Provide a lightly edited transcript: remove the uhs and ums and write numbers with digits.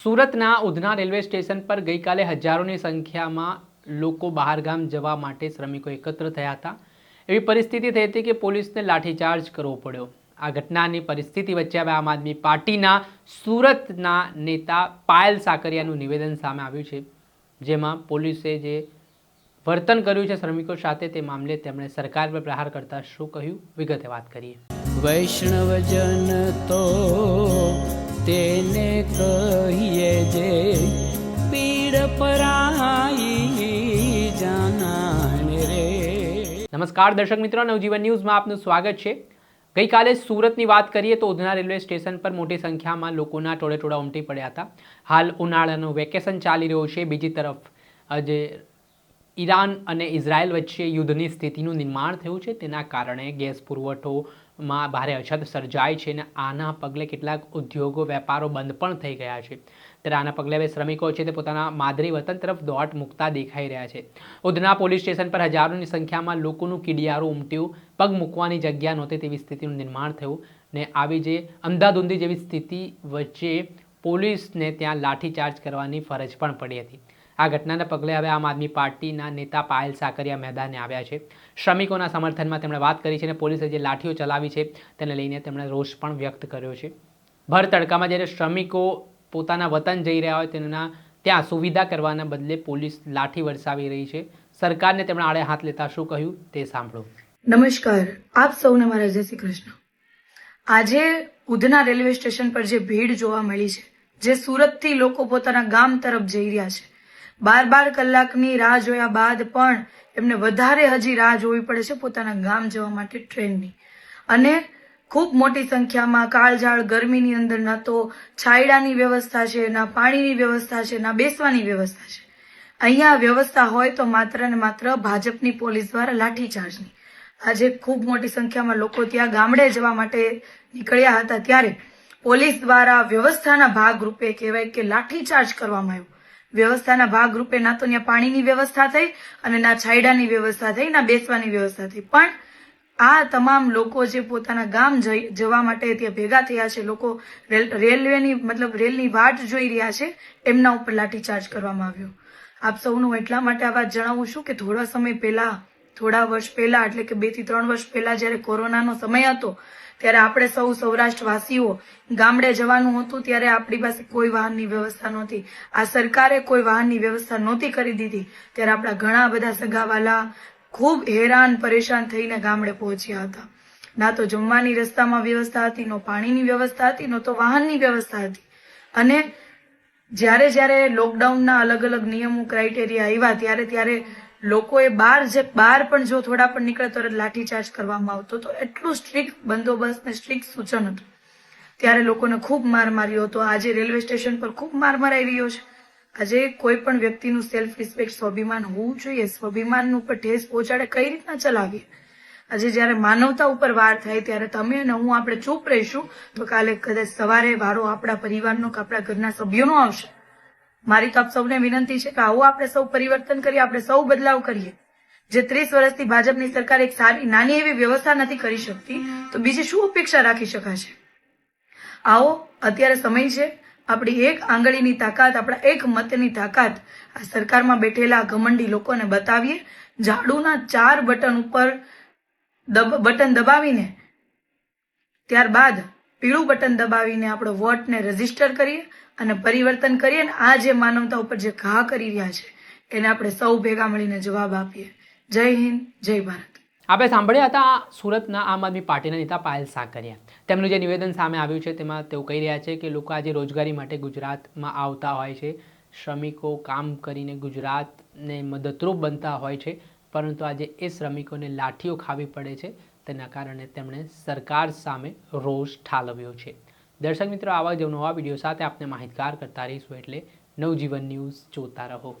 સુરતના Udhna railway station પર ગઈકાલે હજારોની સંખ્યામાં લોકો બહારગામ જવા માટે શ્રમિકો એકત્ર થયા હતા. એવી પરિસ્થિતિ થઈ હતી કે પોલીસને લાઠીચાર્જ કરવો પડ્યો. આ ઘટનાની પરિસ્થિતિ વચ્ચે હવે આમ આદમી પાર્ટીના સુરતના નેતા પાયલ સાકરિયાનું નિવેદન સામે આવ્યું છે, જેમાં પોલીસે જે વર્તન કર્યું છે શ્રમિકો સાથે તે મામલે તેમણે સરકાર પર પ્રહાર કરતા શું કહ્યું, વિગતે વાત કરીએ. વૈષ્ણવજન તો તેને કહીએ જે પીડ પરાઈ જાનાને રે. નમસ્કાર દર્શક મિત્રો, નવજીવન ન્યૂઝમાં આપનું સ્વાગત છે. ગઈકાલે સુરતની વાત કરીએ તો ઉધના રેલવે સ્ટેશન પર મોટી સંખ્યામાં લોકોના ટોળેટોળા ઉમટી પડ્યા હતા. હાલ ઉનાળાનું વેકેશન ચાલી રહ્યું છે. બીજી તરફ આજે ઈરાન અને ઇઝરાયલ વચ્ચે યુદ્ધની સ્થિતિનું નિર્માણ થયું છે. તેના કારણે ગેસ પુરવઠોમાં ભારે અછત સર્જાય છે અને આના પગલે કેટલાક ઉદ્યોગો, વેપારો બંધ પણ થઈ ગયા છે. ત્યારે આના પગલે હવે શ્રમિકો છે તે પોતાના માદરી વતન તરફ દોટ મૂકતા દેખાઈ રહ્યા છે. ઉધના પોલીસ સ્ટેશન પર હજારોની સંખ્યામાં લોકોનું કીડિયારું ઉમટ્યું. પગ મૂકવાની જગ્યા નહોતી તેવી સ્થિતિનું નિર્માણ થયું ને આવી જે અંધાધૂંધી જેવી સ્થિતિ વચ્ચે પોલીસને ત્યાં લાઠીચાર્જ કરવાની ફરજ પણ પડી હતી. આ ઘટનાના પગલે હવે આમ આદમી પાર્ટીના નેતા પાયલ સાકરિયા મેદાને આવ્યા છે. શ્રમિકોના સમર્થનમાં તેમણે વાત કરી છે અને પોલીસે જે લાઠીઓ ચલાવી છે તેને લઈને તેમણે રોષ પણ વ્યક્ત કર્યો છે. ભર તડકામાં જ્યારે શ્રમિકો પોતાના વતન જઈ રહ્યા હોય તેના ત્યાં સુવિધા કરવાના બદલે પોલીસ લાઠી વરસાવી રહી છે. સરકારને તેમણે આડે હાથ લેતા શું કહ્યું તે સાંભળો. નમસ્કાર, આપ સૌને મારા જય શ્રી કૃષ્ણ. આજે ઉધના રેલવે સ્ટેશન પર જે ભીડ જોવા મળી છે, જે સુરતથી લોકો પોતાના ગામ તરફ જઈ રહ્યા છે, 12 કલાકની રાહ જોયા બાદ પણ એમને વધારે હજી રાહ જોવી પડે છે પોતાના ગામ જવા માટે ટ્રેનની. અને ખૂબ મોટી સંખ્યામાં કાળઝાળ ગરમીની અંદર ના તો છાયડાની વ્યવસ્થા છે, ના પાણીની વ્યવસ્થા છે, ના બેસવાની વ્યવસ્થા છે. અહીંયા વ્યવસ્થા હોય તો માત્ર ને માત્ર ભાજપની પોલીસ દ્વારા લાઠીચાર્જની. આજે ખૂબ મોટી સંખ્યામાં લોકો ત્યાં ગામડે જવા માટે નીકળ્યા હતા ત્યારે પોલીસ દ્વારા વ્યવસ્થાના ભાગરૂપે કહેવાય કે લાઠીચાર્જ કરવામાં આવ્યો. વ્યવસ્થાના ભાગરૂપે ના તો ત્યાં પાણીની વ્યવસ્થા થઈ અને ના છાયડાની વ્યવસ્થા થઈ, ના બેસવાની વ્યવસ્થા થઈ. પણ આ તમામ લોકો જે પોતાના ગામ જવા માટે ત્યાં ભેગા થયા છે, લોકો રેલની વાટ જોઈ રહ્યા છે, એમના ઉપર લાઠીચાર્જ કરવામાં આવ્યો. આપ સૌનું એટલા માટે આ વાત જણાવું છું કે થોડા વર્ષ પહેલા એટલે કે 2 થી 3 વર્ષ પહેલા જ્યારે કોરોનાનો સમય હતો ત્યારે આપણે સૌ સૌરાષ્ટ્રવાસીઓ ગામડે જવાનું હતું ત્યારે આપણી પાસે કોઈ વાહનની વ્યવસ્થા નહોતી. આ સરકારે કોઈ વાહનની વ્યવસ્થા નહોતી કરી દીધી ત્યારે આપણા ઘણા બધા સગાવાલા ખૂબ હેરાન પરેશાન થઈને ગામડે પહોંચ્યા હતા. ના તો જમવાની રસ્તામાં વ્યવસ્થા હતી, નો પાણીની વ્યવસ્થા હતી, નો તો વાહનની વ્યવસ્થા હતી. અને જ્યારે લોકડાઉનના અલગ અલગ નિયમો, ક્રાઇટેરિયા આવ્યા ત્યારે લોકોએ બહાર પણ જો થોડા પણ નીકળે તો લાઠીચાર્જ કરવામાં આવતો. તો એટલું સ્ટ્રિક્ટ બંદોબસ્ત ને સ્ટ્રિક્ટ સૂચન હતું. ત્યારે લોકોને ખૂબ માર માર્યો હતો. આજે રેલવે સ્ટેશન પર ખૂબ માર મરાઈ રહ્યો છે. આજે કોઈ પણ વ્યક્તિનું સેલ્ફ રિસ્પેક્ટ, સ્વાભિમાન હોવું જોઈએ. સ્વાભિમાન ઉપર ઠેસ પહોંચાડે કઈ રીતના ચલાવીએ? આજે જ્યારે માનવતા ઉપર વાર થાય ત્યારે તમે અને હું આપણે ચૂપ રહીશું તો કાલે કદાચ સવારે વારો આપણા પરિવારનો કે આપણા ઘરના સભ્યોનો આવશે. મારી તો આપ સૌને વિનંતી છે કે આવો આપણે સૌ પરિવર્તન કરીએ, આપણે સૌ બદલાવ કરીએ. જે 30 વર્ષથી ભાજપની સરકાર એક સારી નાની એવી વ્યવસ્થા નથી કરી શકતી તો બીજી શું અપેક્ષા રાખી શકાશે? આવો અત્યારે સમય છે. આપણી એક આંગળીની તાકાત, આપણા એક મતની તાકાત આ સરકારમાં બેઠેલા ઘમંડી લોકોને બતાવીએ. ઝાડુના 4 બટન ઉપર બટન દબાવીને ત્યારબાદ પીળું બટન દબાવીને આપણો વોટને રજીસ્ટર કરીએ અને પરિવર્તન કરીએ. અને આ જે માનવતા ઉપર જે ઘા કરી રહ્યા છે એને આપણે સૌ ભેગા મળીને જવાબ આપીએ. જય હિન્દ, જય ભારત. આપણે સાંભળ્યા હતા સુરતના આમ આદમી પાર્ટીના નેતા પાયલ સાકરિયા. તેમનું જે નિવેદન સામે આવ્યું છે તેમાં તેઓ કહી રહ્યા છે કે લોકો આજે રોજગારી માટે ગુજરાતમાં આવતા હોય છે, શ્રમિકો કામ કરીને ગુજરાતને મદદરૂપ બનતા હોય છે, પરંતુ આજે એ શ્રમિકોને લાઠીઓ ખાવી પડે છે. તેના કારણે તેમણે સરકાર સામે રોષ ઠાલવ્યો છે. દર્શક મિત્રો, આવા જ નવા વિડીયો સાથે આપને માહિતગાર કરતા રહીશું, એટલે નવજીવન ન્યૂઝ જોતા રહો.